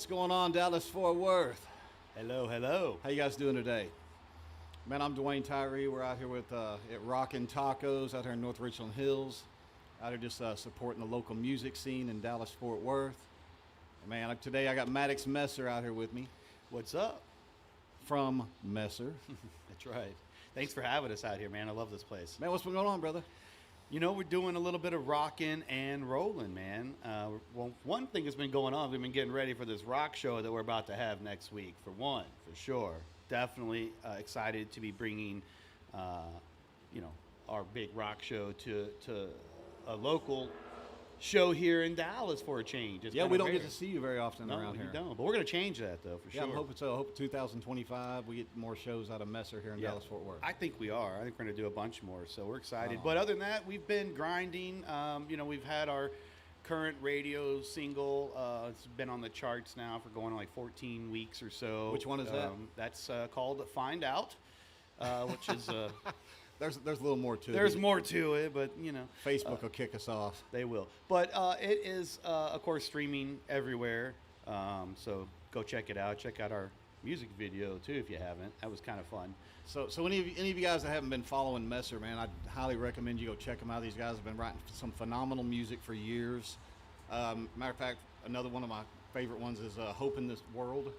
What's going on, Dallas Fort Worth? Hello, hello. How you guys doing today? Man, I'm Dwayne Tyree. We're out here with at Rockin' Tacos out here in North Richland Hills. Out here just supporting the local music scene in Dallas Fort Worth. Man, today I got Maddox Messer out here with me. What's up? From Messer. That's right. Thanks for having us out here, man. I love this place. Man, what's been going on, brother? You know, we're doing a little bit of rocking and rolling, man. Well, one thing that's been going on, we've been getting ready for this rock show that we're about to have next week, for sure. Definitely excited to be bringing, our big rock show to a local show here in Dallas for a change. It's yeah, we don't rare. get to see you very often around here. No, we don't. But we're going to change that, though, for sure. Yeah, I'm hoping so. I hope 2025 we get more shows out of Messer here in Dallas Fort Worth. I think we are. I think we're going to do a bunch more, so we're excited. But other than that, we've been grinding. We've had our current radio single. It's been on the charts now for going on like 14 weeks or so. Which one is that? That's called Find Out, which is... There's a little more to it. There's more to it, but, Facebook will kick us off. They will. But it is, of course, streaming everywhere. So go check it out. Check out our music video, too, if you haven't. That was kind of fun. So any of you guys that haven't been following Messer, man, I'd highly recommend you go check them out. These guys have been writing some phenomenal music for years. Matter of fact, another one of my favorite ones is Hope in This World.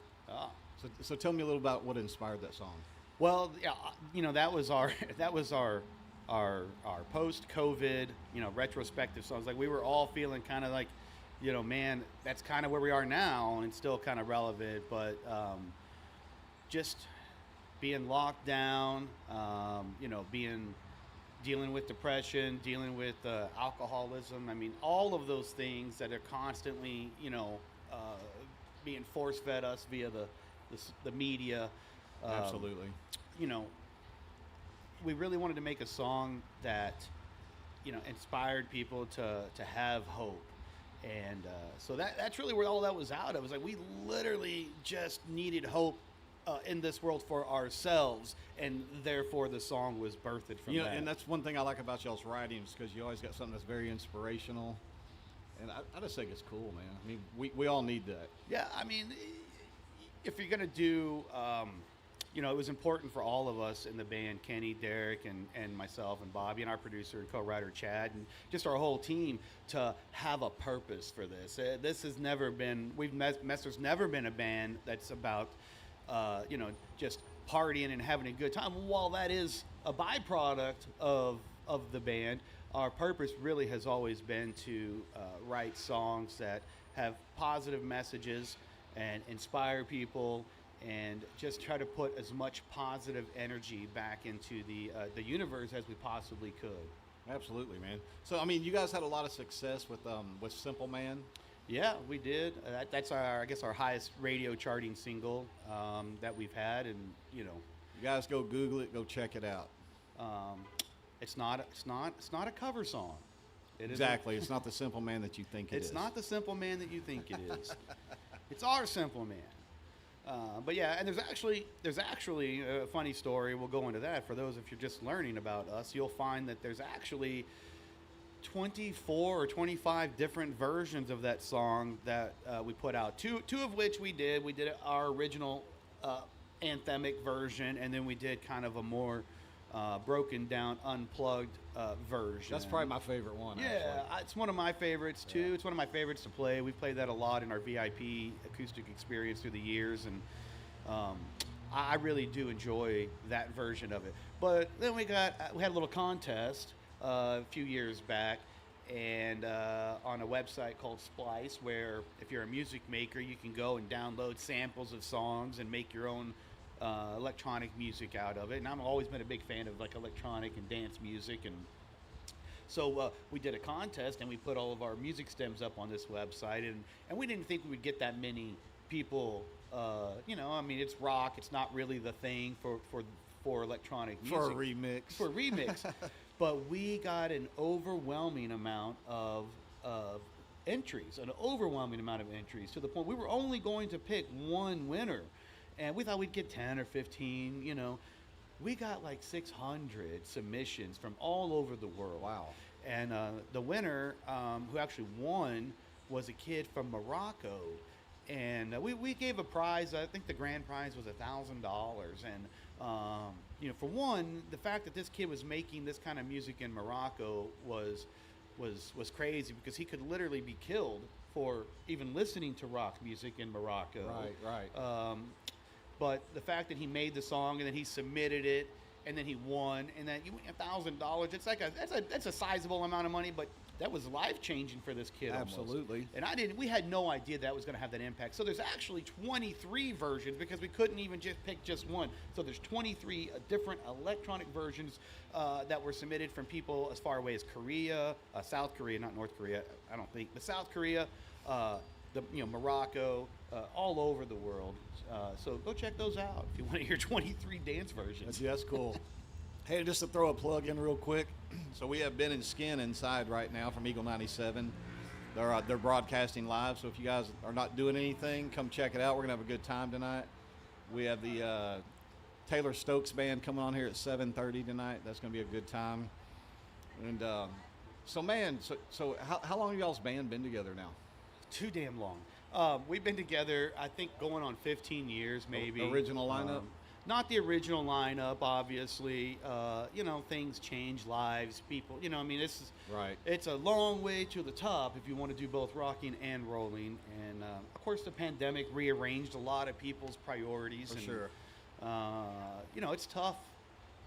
So tell me a little about what inspired that song. Well, yeah, that was our post-COVID, retrospective songs. Like, we were all feeling kind of like, man, that's kind of where we are now, and it's still kind of relevant. But just being locked down, dealing with depression, dealing with alcoholism. I mean, all of those things that are constantly, being force-fed us via the media. Absolutely. We really wanted to make a song that, inspired people to have hope. And so that's really where all that was out. It was like we literally just needed hope in this world for ourselves, and therefore the song was birthed from that. And that's one thing I like about y'all's writings, because you always got something that's very inspirational. And I just think it's cool, man. I mean, we all need that. Yeah, I mean, if you're going to do... it was important for all of us in the band, Kenny, Derek, and myself, and Bobby, and our producer and co-writer, Chad, and just our whole team, to have a purpose for this. This has never been, Messer's never been a band that's about, just partying and having a good time. While that is a byproduct of the band, our purpose really has always been to write songs that have positive messages and inspire people, and just try to put as much positive energy back into the universe as we possibly could. Absolutely, man. So, I mean, you guys had a lot of success with Simple Man. Yeah, we did. That's our highest radio charting single that we've had, and You guys go Google it, go check it out. It's not a cover song. Exactly. It's not the Simple Man that you think it is. It's not the Simple Man that you think it is. It's our Simple Man. But yeah, and there's actually a funny story. We'll go into that. For those, if you're just learning about us, you'll find that there's actually 24 or 25 different versions of that song that we put out. Two of which we did. We did our original anthemic version, and then we did kind of a more broken down, unplugged version. That's probably my favorite one. Yeah, it's one of my favorites too. It's one of my favorites to play. We've played that a lot in our VIP acoustic experience through the years, and I really do enjoy that version of it. But then we had a little contest a few years back, and on a website called Splice, where if you're a music maker, you can go and download samples of songs and make your own electronic music out of it. And I've always been a big fan of like electronic and dance music, and so we did a contest, and we put all of our music stems up on this website, and we didn't think we would get that many people. I mean, it's rock. It's not really the thing for electronic music. For a remix. But we got an overwhelming amount of entries, to the point we were only going to pick one winner. And we thought we'd get 10 or 15, We got like 600 submissions from all over the world. Wow. And the winner, who actually won, was a kid from Morocco. and we gave a prize. I think the grand prize was $1,000, and for one, the fact that this kid was making this kind of music in Morocco was crazy, because he could literally be killed for even listening to rock music in Morocco. Right. But the fact that he made the song and then he submitted it and then he won, and then $1,000, it's like that's a sizable amount of money, but that was life changing for this kid. Absolutely. Almost. And we had no idea that was going to have that impact. So there's actually 23 versions, because we couldn't even just pick just one. So there's 23 different electronic versions that were submitted from people as far away as Korea, South Korea, not North Korea, I don't think, but South Korea, Morocco, all over the world. So go check those out if you want to hear 23 dance versions. That's cool. Hey, just to throw a plug in real quick. So we have Ben and Skin inside right now from Eagle 97. They're broadcasting live, so if you guys are not doing anything, come check it out. We're going to have a good time tonight. We have the Taylor Stokes band coming on here at 7:30 tonight. That's going to be a good time. And so how long have y'all's band been together now? Too damn long. We've been together, I think, going on 15 years, maybe. Original lineup? Not the original lineup, obviously. Things change, lives, people. This is right. It's a long way to the top if you want to do both rocking and rolling. And of course, the pandemic rearranged a lot of people's priorities. For sure. It's tough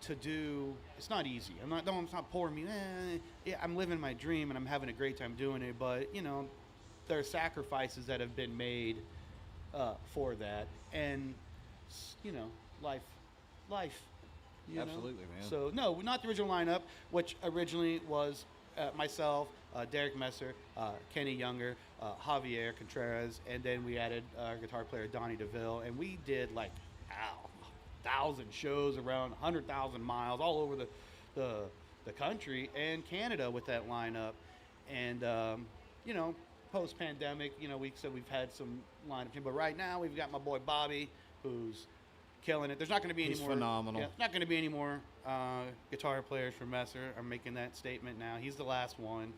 to do. It's not easy. It's not pouring me. I'm living my dream and I'm having a great time doing it. But there are sacrifices that have been made for that, and life. Absolutely, man. So no, not the original lineup, which originally was myself, Derek Messer, Kenny Younger, Javier Contreras, and then we added our guitar player Donnie DeVille, and we did 1,000 shows around 100,000 miles all over the country and Canada with that lineup, and post-pandemic, we said we've had some lineup, but right now we've got my boy Bobby, who's killing it. There's not going to be any He's more. phenomenal. Yeah, not going to be any more guitar players from Messer. I'm making that statement now. He's the last one.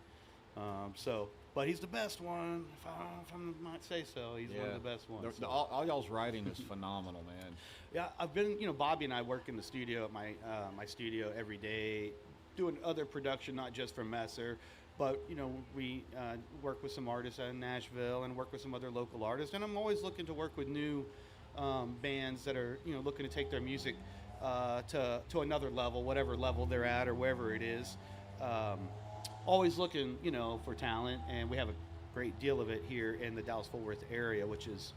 But he's the best one. If I might say so, he's one of the best ones. All y'all's writing is phenomenal, man. Yeah, I've been. Bobby and I work in the studio at my studio every day, doing other production, not just for Messer. But, we work with some artists out in Nashville and work with some other local artists. And I'm always looking to work with new bands that are, looking to take their music to another level, whatever level they're at or wherever it is. Always looking, for talent. And we have a great deal of it here in the Dallas-Fort Worth area, which is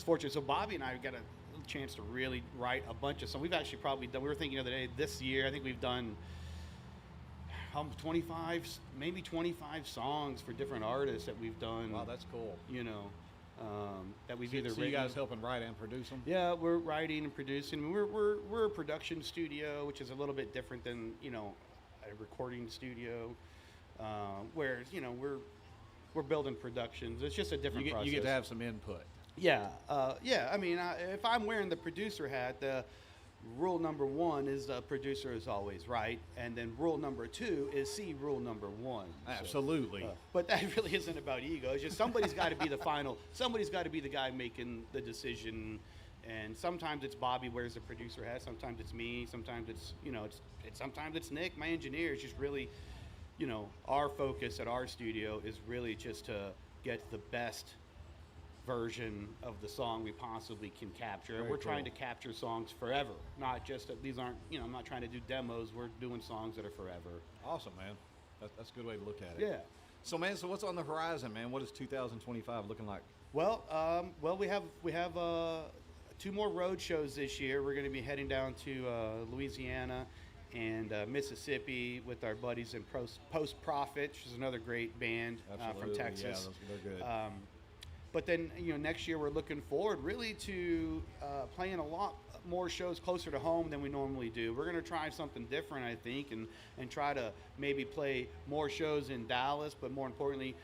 fortunate. So Bobby and I got a chance to really write a bunch of songs. We've actually probably done, we were thinking the other day, this year, I think we've done 25 songs for different artists that we've done. Wow, that's cool. That we've So either you written. guys helping write and produce them? Yeah, we're writing and producing. We're a production studio, which is a little bit different than a recording studio, where we're building productions. It's just a different process. You get to have some input. Yeah, if I'm wearing the producer hat, the rule number one is the producer is always right, and then rule number two is see rule number one. Absolutely. But that really isn't about ego. It's just somebody's got to be the final. Somebody's got to be the guy making the decision. And sometimes it's Bobby wears the producer hat. Sometimes it's me. Sometimes it's sometimes it's Nick, my engineer. It's just really, our focus at our studio is really just to get the best version of the song we possibly can capture. Very We're cool. trying to capture songs forever, not just these aren't. I'm not trying to do demos. We're doing songs that are forever. Awesome, man. That's a good way to look at it. Yeah. So, man, what's on the horizon, man? What is 2025 looking like? Well, we have 2 more road shows this year. We're going to be heading down to Louisiana and Mississippi with our buddies in Post Profit, which is another great band from Texas. Yeah, they're good. But then, next year we're looking forward really to playing a lot more shows closer to home than we normally do. We're going to try something different, I think, and try to maybe play more shows in Dallas, but more importantly,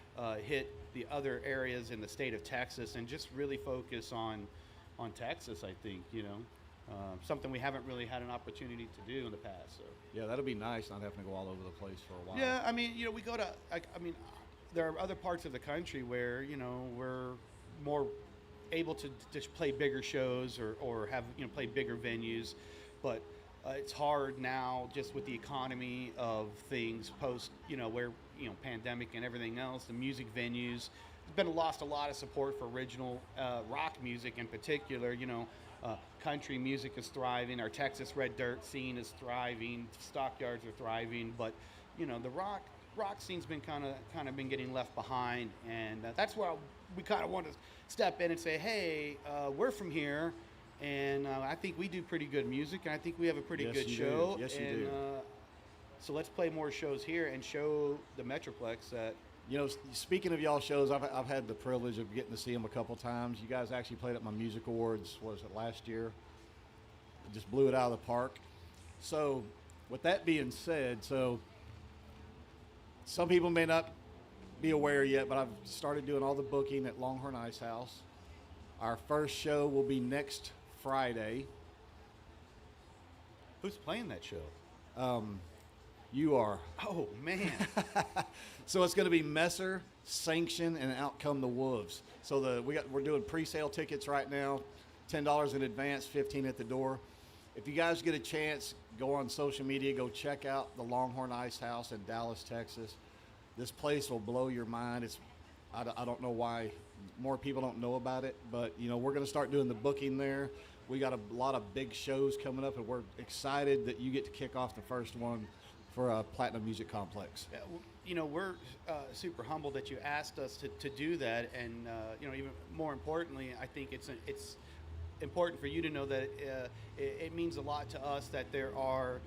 hit the other areas in the state of Texas and just really focus on Texas, I think, something we haven't really had an opportunity to do in the past. So. Yeah, that'll be nice, not having to go all over the place for a while. Yeah, we go to, there are other parts of the country where, we're more able to just play bigger shows or have play bigger venues, but it's hard now just with the economy of things post where pandemic and everything else. The music venues lost a lot of support for original rock music in particular. Country music is thriving. Our Texas Red Dirt scene is thriving. Stockyards are thriving, but the rock scene's been kind of been getting left behind, and that's where we kind of want to step in and say, hey, we're from here, and I think we do pretty good music, and I think we have a pretty good show. Yes, you do. So let's play more shows here and show the Metroplex that. Speaking of y'all shows, I've had the privilege of getting to see them a couple times. You guys actually played at my music awards, what was it, last year? Just blew it out of the park. So with that being said, so some people may not be aware yet, but I've started doing all the booking at Longhorn Ice House. Our first show will be next Friday. Who's playing that show? You are. Oh, man. So it's going to be Messer, Sanction, and Out Come the Wolves. So we're doing pre-sale tickets right now, $10 in advance, $15 at the door. If you guys get a chance, go on social media, go check out the Longhorn Ice House in Dallas, Texas. This place will blow your mind. I don't know why more people don't know about it, but we're going to start doing the booking there. We got a lot of big shows coming up, and we're excited that you get to kick off the first one for Platinum Music Complex. We're super humbled that you asked us to do that, and even more importantly, I think it's important for you to know that it means a lot to us that there are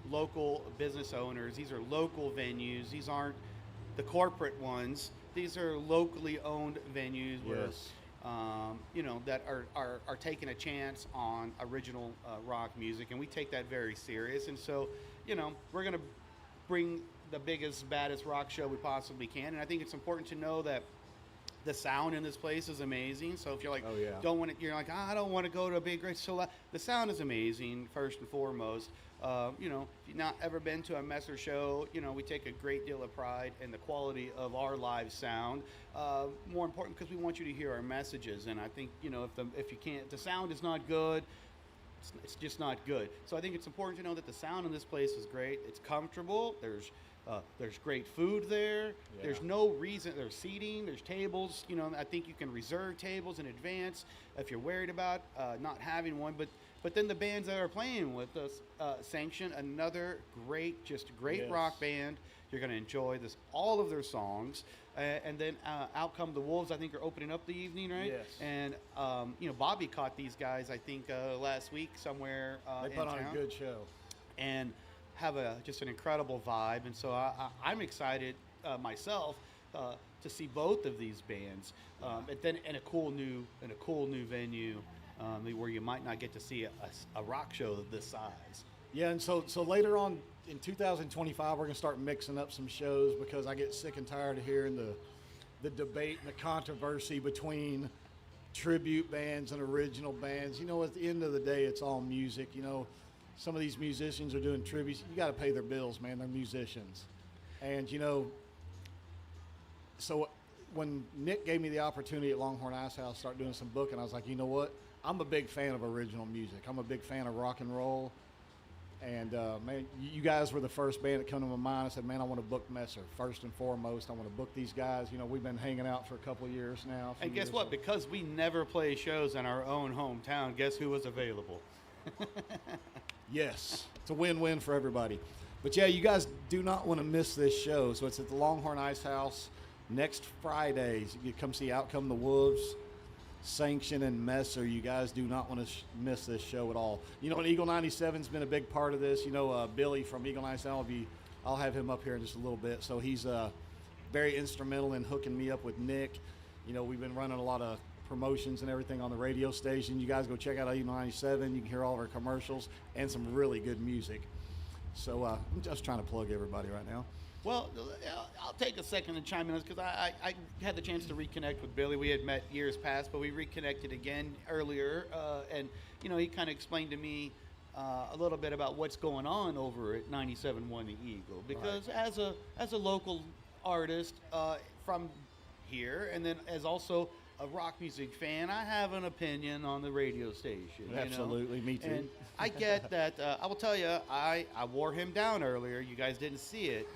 local business owners. These are local venues. These aren't the corporate ones. These are locally owned venues where that are taking a chance on original rock music, and we take that very serious. And so we're going to bring the biggest, baddest rock show we possibly can. And I think it's important to know that the sound in this place is amazing. So if you're like, you're like, I don't want to go to a big, great show. The sound is amazing, first and foremost. If you've not ever been to a Messer show, we take a great deal of pride in the quality of our live sound. More important, because we want you to hear our messages. And I think, if you can't, the sound is not good. It's just not good. So I think it's important to know that the sound in this place is great. It's comfortable. There's great food there. Yeah. There's no reason. There's seating. There's tables. I think you can reserve tables in advance if you're worried about not having one. But then the bands that are playing with us, Sanction, another great rock band. You're going to enjoy all of their songs. And then Out Come the Wolves, I think, are opening up the evening, right? Yes. And, Bobby caught these guys, I think, last week somewhere They put on a good show. And have just an incredible vibe. And so I'm excited myself to see both of these bands. And then in a cool new venue where you might not get to see a rock show of this size. Yeah, and so later on in 2025, we're going to start mixing up some shows because I get sick and tired of hearing the debate and the controversy between tribute bands and original bands. At the end of the day, it's all music. Some of these musicians are doing tributes. You got to pay their bills, man. They're musicians. And, so when Nick gave me the opportunity at Longhorn Ice House to start doing some booking, I was like, you know what? I'm a big fan of original music. I'm a big fan of rock and roll. And, man, you guys were the first band that came to my mind. I said, man, I want to book Messer. First and foremost, I want to book these guys. We've been hanging out for a couple of years now. And guess what? Because we never play shows in our own hometown, guess who was available? Yes. It's a win-win for everybody. But, yeah, you guys do not want to miss this show. So it's at the Longhorn Ice House next Friday. You come see Out Come the Wolves, Sanction, and Messer. You guys do not want to miss this show at all. And Eagle 97's been a big part of this. Billy from Eagle 97, I'll have him up here in just a little bit. So he's very instrumental in hooking me up with Nick. We've been running a lot of promotions and everything on the radio station. You guys go check out Eagle 97. You can hear all of our commercials and some really good music. So I'm just trying to plug everybody right now. Well, I'll take a second to chime in because I had the chance to reconnect with Billy. We had met years past, but we reconnected again earlier. And, he kind of explained to me a little bit about what's going on over at 97.1 The Eagle. Because as a local artist from here, and then as also a rock music fan, I have an opinion on the radio station. You know? Absolutely, me too. And I get that. I will tell you, I wore him down earlier. You guys didn't see it,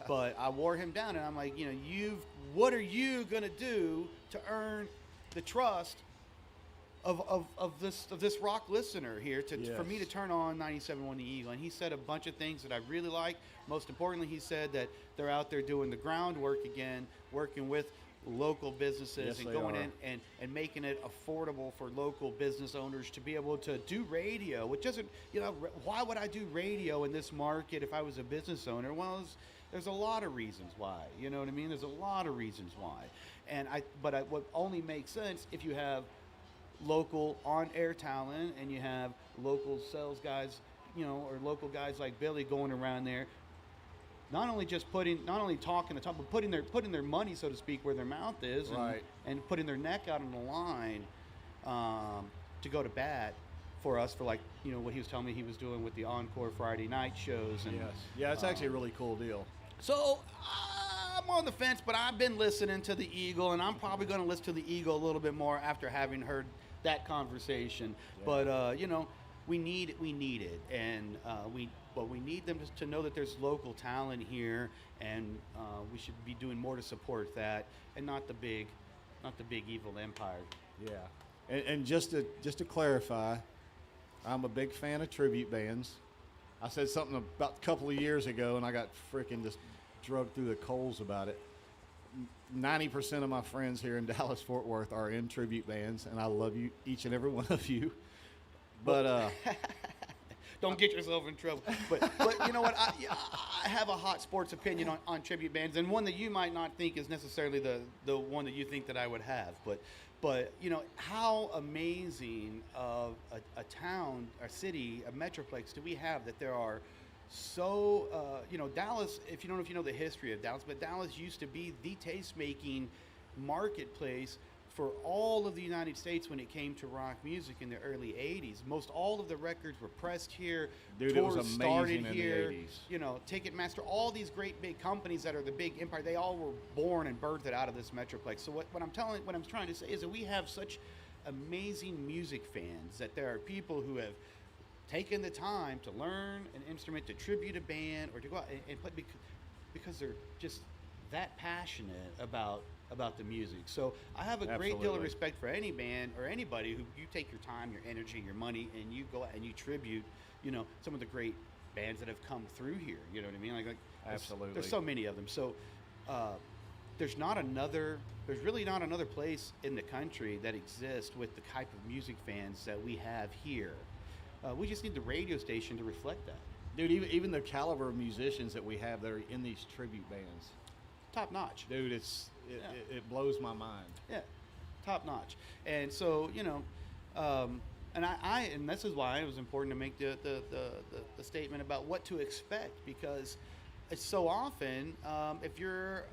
but I wore him down, and I'm like, you know, what are you gonna do to earn the trust of this rock listener here for me to turn on 97.1 The Eagle? And he said a bunch of things that I really like. Most importantly, he said that they're out there doing the groundwork again, working with local businesses and going in and making it affordable for local business owners to be able to do radio, which doesn't, you know, why would I do radio in this market if I was a business owner? Well, there's a lot of reasons why, you know what I mean? There's a lot of reasons why. And what only makes sense if you have local on-air talent and you have local sales guys, you know, or local guys like Billy going around there, not only talking the talk, but putting their money, so to speak, where their mouth is, and putting their neck out on the line to go to bat for us, for, like, you know, what he was telling me he was doing with the Encore Friday night shows. And it's actually a really cool deal. So I'm on the fence, but I've been listening to the Eagle, and I'm probably going to listen to the Eagle a little bit more after having heard that conversation. But you know, we need it, and we need them to know that there's local talent here, and we should be doing more to support that, and not the big evil empire. Yeah, and just to clarify, I'm a big fan of tribute bands. I said something about a couple of years ago, and I got freaking just drugged through the coals about it. 90% of my friends here in Dallas-Fort Worth are in tribute bands, and I love you, each and every one of you. But don't get yourself in trouble. But you know what? I have a hot sports opinion on tribute bands, and one that you might not think is necessarily the one that you think that I would have. But you know, how amazing of a town, a city, a metroplex do we have that there are so, you know, Dallas, if you don't know if you know the history of Dallas, but Dallas used to be the taste-making marketplace for all of the United States when it came to rock music in the early 80s. Most all of the records were pressed here. Dude, tours it was started amazing here. in the 80s. You know, Ticketmaster, all these great big companies that are the big empire, they all were born and birthed out of this metroplex. So what I'm trying to say is that we have such amazing music fans, that there are people who have taken the time to learn an instrument, to tribute a band, or to go out and play because they're just that passionate about the music. So I have a great deal of respect for any band or anybody who you take your time, your energy, your money, and you go out and you tribute, you know, some of the great bands that have come through here. You know what I mean? Like absolutely. There's so many of them. So there's really not another place in the country that exists with the type of music fans that we have here. We just need the radio station to reflect that. Dude, even the caliber of musicians that we have that are in these tribute bands, top notch. Dude, it blows my mind. Yeah, top notch. And so, you know, and this is why it was important to make the statement about what to expect, because it's so often, if you're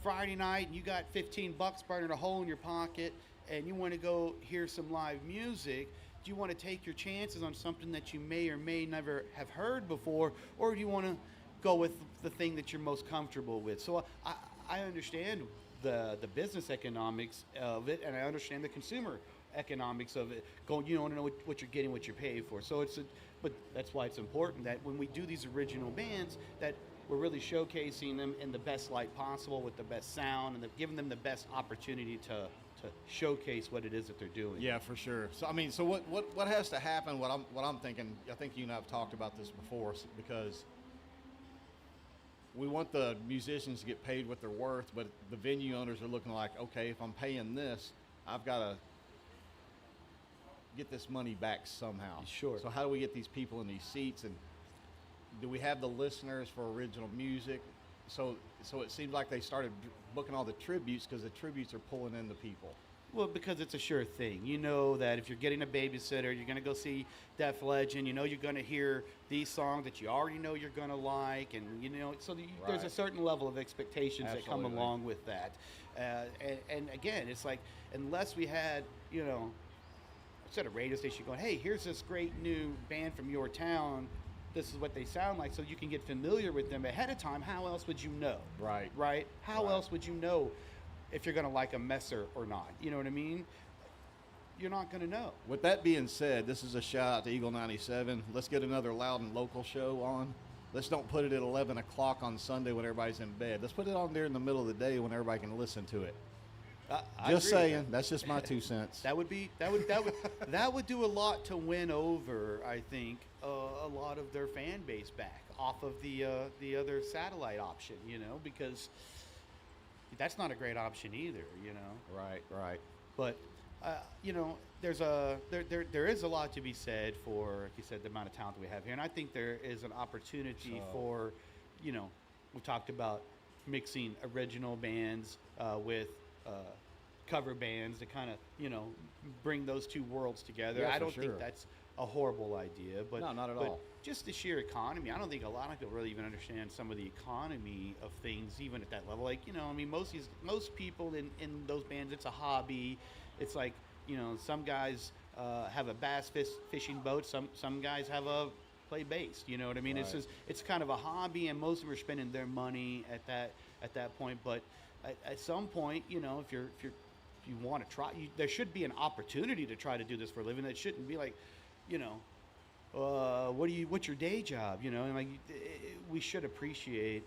Friday night and you got $15 burning a hole in your pocket and you want to go hear some live music, do you want to take your chances on something that you may or may never have heard before, or do you want to go with the thing that you're most comfortable with? So I understand the business economics of it, and I understand the consumer economics of it. You want to know what you're getting, what you're paying for. So but that's why it's important that when we do these original bands, that we're really showcasing them in the best light possible, with the best sound, and giving them the best opportunity to showcase what it is that they're doing. Yeah, for sure. So I mean, so what has to happen? What I'm thinking. I think you and I have talked about this before, because we want the musicians to get paid what they're worth, but the venue owners are looking like, okay, if I'm paying this, I've got to get this money back somehow. Sure. So how do we get these people in these seats, and do we have the listeners for original music? So it seems like they started booking all the tributes because the tributes are pulling in the people. Well, because it's a sure thing. You know that if you're getting a babysitter, you're going to go see Def Legend, you know you're going to hear these songs that you already know you're going to like, and you know, so there's a certain level of expectations that come along with that. And again, it's like, unless we had, you know, instead of radio station going, hey, here's this great new band from your town, this is what they sound like, so you can get familiar with them ahead of time, how else would you know? Right. How else would you know if you're going to like a Messer or not. You know what I mean? You're not going to know. With that being said, this is a shout out to Eagle 97. Let's get another loud and local show on. Let's don't put it at 11 o'clock on Sunday when everybody's in bed. Let's put it on there in the middle of the day when everybody can listen to it. I Just agree with saying, that's just my 2 cents. that would do a lot to win over, I think, a lot of their fan base back off of the other satellite option, you know, because that's not a great option either, you know. Right. But you know, there is a lot to be said for, like you said, the amount of talent that we have here, and I think there is an opportunity for, you know, we talked about mixing original bands with cover bands to kind of, you know, bring those two worlds together. Yeah, I for don't sure. think that's a horrible idea, but No, not at but all. just the sheer economy. I don't think a lot of people really even understand some of the economy of things, even at that level. Like, you know, I mean, most people in those bands, it's a hobby. It's like, you know, some guys have a bass fishing boat. Some guys have play bass. You know what I mean? Right. It's kind of a hobby, and most of them are spending their money at that point. But at some point, you know, if you want to try, there should be an opportunity to try to do this for a living. It shouldn't be like, you know, what's your day job? You know, and like we should appreciate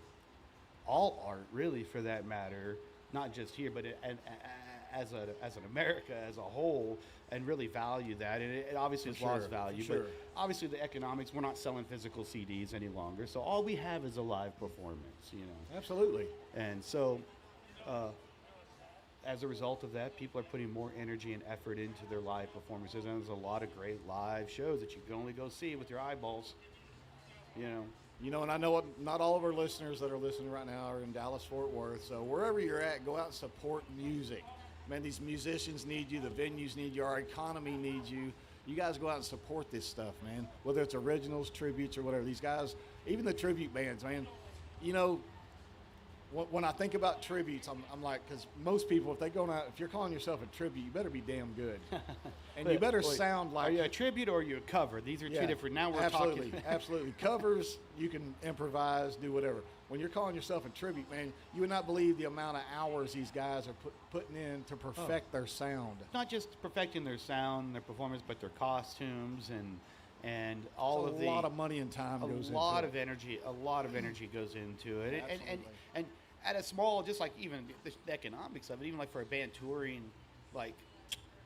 all art, really, for that matter, not just here, but as an America as a whole, and really value that. And it obviously has lost value, but obviously the economics, we're not selling physical CDs any longer, so all we have is a live performance, you know. Absolutely. And so as a result of that, people are putting more energy and effort into their live performances, and there's a lot of great live shows that you can only go see with your eyeballs, you know. You know, and I know not all of our listeners that are listening right now are in Dallas, Fort Worth. So wherever you're at, go out and support music. Man, these musicians need you. The venues need you. Our economy needs you. You guys go out and support this stuff, man. Whether it's originals, tributes, or whatever. These guys, even the tribute bands, man. You know, when I think about tributes, I'm like, because most people, if you're calling yourself a tribute, you better be damn good, and you better sound like. Are you a tribute or are you a cover? These are two different. Now we're absolutely, talking. Absolutely. Covers, you can improvise, do whatever. When you're calling yourself a tribute, man, you would not believe the amount of hours these guys are putting in to perfect their sound. Not just perfecting their sound, their performance, but their costumes and all so of a lot of money and time goes into it. A lot of energy goes into it. Absolutely. And at a small, just like even the economics of it, even like for a band touring, like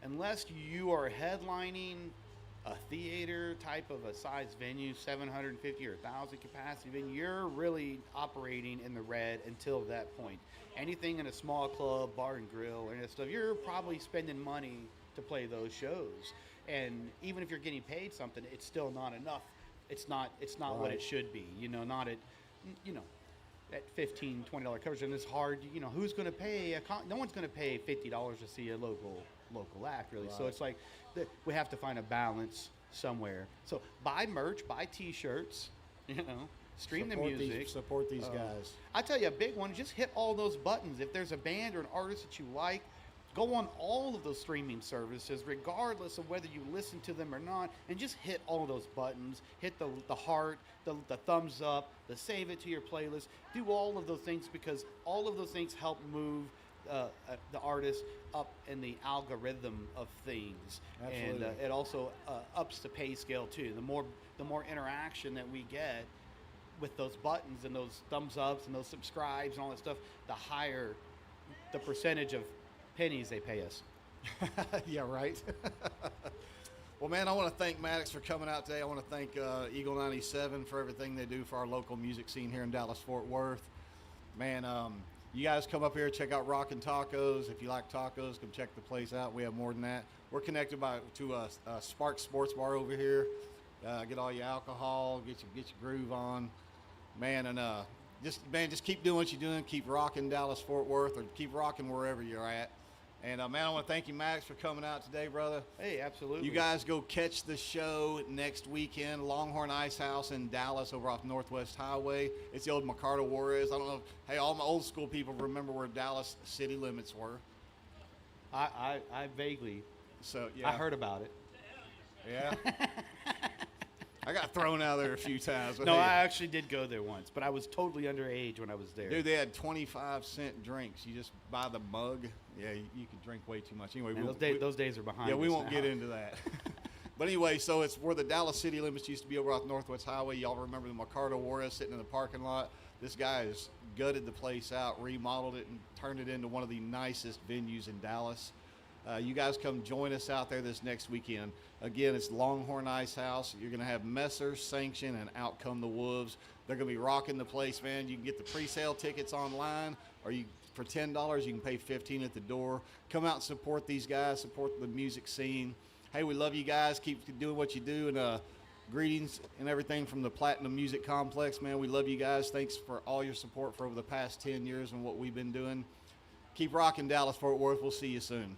unless you are headlining a theater type of a size venue, 750 or 1,000 capacity venue, you're really operating in the red until that point. Anything in a small club, bar and grill, or that stuff, you're probably spending money to play those shows. And even if you're getting paid something, it's still not enough. It's not what it should be. You know, not at, you know, at $15, $20 coverage, and it's hard. You know, who's going to pay? No one's going to pay $50 to see a local act, really. Right. So it's like we have to find a balance somewhere. So buy merch, buy T-shirts. You know, stream the music. Support these guys. I tell you, a big one. Just hit all those buttons. If there's a band or an artist that you like, go on all of those streaming services, regardless of whether you listen to them or not, and just hit all of those buttons. Hit the heart, the thumbs up, the save it to your playlist. Do all of those things, because all of those things help move the artist up in the algorithm of things. Absolutely. And it also ups the pay scale too. The more interaction that we get with those buttons and those thumbs ups and those subscribes and all that stuff, the higher the percentage of pennies they pay us. Yeah, right. Well, man, I want to thank Maddox for coming out today. I want to thank Eagle 97 for everything they do for our local music scene here in Dallas, Fort Worth. Man, you guys come up here, check out Rockin' Tacos. If you like tacos, come check the place out. We have more than that. We're connected to a Spark Sports Bar over here. Get all your alcohol, get your groove on, man, and just keep doing what you're doing. Keep rocking Dallas, Fort Worth, or keep rocking wherever you're at. And man, I want to thank you, Max, for coming out today, brother. Hey, absolutely. You guys go catch the show next weekend, Longhorn Ice House in Dallas over off Northwest Highway. It's the old Mercado Juarez. I don't know. Hey, all my old school people remember where Dallas city limits were. I vaguely. So yeah, I heard about it. Yeah. I got thrown out of there a few times. But No, hey, I actually did go there once, but I was totally underage when I was there. dude, they had 25-cent drinks. You just buy the mug. Yeah, you could drink way too much. Anyway, Man, those days are behind yeah, us we won't now. get into that. But anyway, so it's where the Dallas city limits used to be over off Northwest Highway. Y'all remember the Mercado Juarez sitting in the parking lot? This guy has gutted the place out, remodeled it, and turned it into one of the nicest venues in Dallas. You guys come join us out there this next weekend. Again, it's Longhorn Ice House. You're going to have Messer, Sanction, and Out Come the Wolves. They're going to be rocking the place, man. You can get the pre-sale tickets online, or for $10, you can pay $15 at the door. Come out and support these guys, support the music scene. Hey, we love you guys. Keep doing what you do, and greetings and everything from the Platinum Music Complex, man. We love you guys. Thanks for all your support for over the past 10 years and what we've been doing. Keep rocking, Dallas Fort Worth. We'll see you soon.